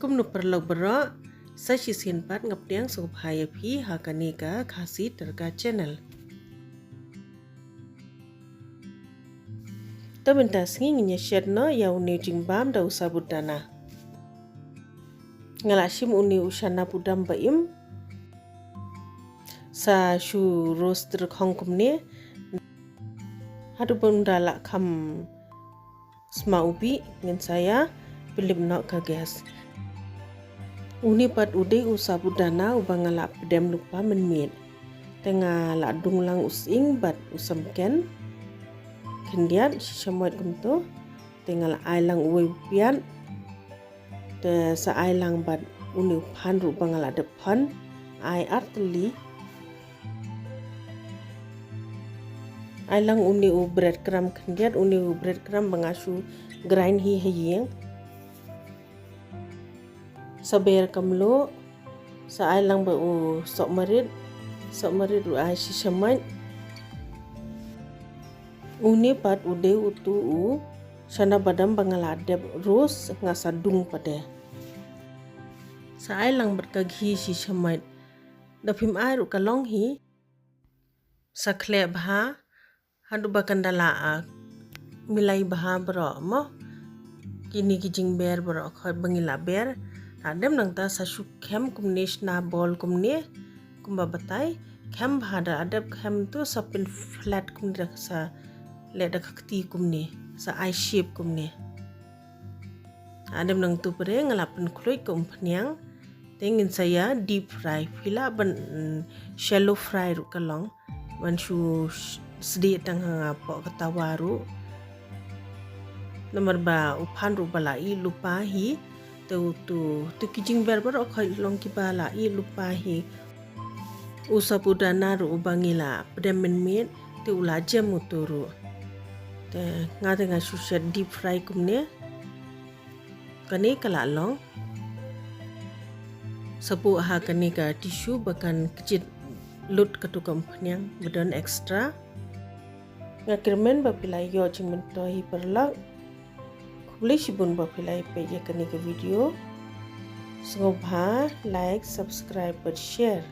Kum nu perlu berok sa sisin pat ngapdiang supaya pi hakani ka khasi terka channel. Tabentas nginya shed no ya uni jingbam da usabudana. Ngalashim uni ushana pudam baim sa shu roster khongkum ne hadu bundala kham sma ubi ngin saya pilih nok ka gas. Uni pat ude usabudana ubangala pedem lupa menmit. Tengah la dunglang using bat usam ken. Kendiat shishamoit kumto tengah la ailang uwe pian. Te sa ailang bat uni upan ubangala depan ai arteli. Ailang uni u breadcrumb kendiat uni u breadcrumb bangasu grind hi hayeng. Saber kamlo sa ailang ba u sok marit u ai shishamoit. Uni pat ude utu u shana badam bangaladep rus ngasadung pade. Sa ailang berkaghi shishamoit. Dapim air ukalong hi sa kle bha hadu bakandala milai bha bro mo kini kijing ber bro khoi bangila ber adem nang ta sa sukhem kumnesh na bol kumne kumba batai khem bhada adep khem tu sapin flat kumne sa leda khakti kumne sa I shape kumne adem nang tu pare ngalapan khuloi kum phniang tengin saya deep fry phila ban shallow fry ru kalong ban shu sedikit tang po katawaru nomor ba upan ru balai lupa hi tu kijing berber okhoi long ki bala I lupa hi usapudana ru bangila pedem menmit tu ula jam uturu te ngate nga sushet deep fry kumne kani kala long sapu ha kani ka tisu bakan kecit lut ketukam phnyang bedon extra ngakirmen bapilai yo cingmen tohi perlak kubli shibun bapilai peje kani ke video sengobha like subscribe but share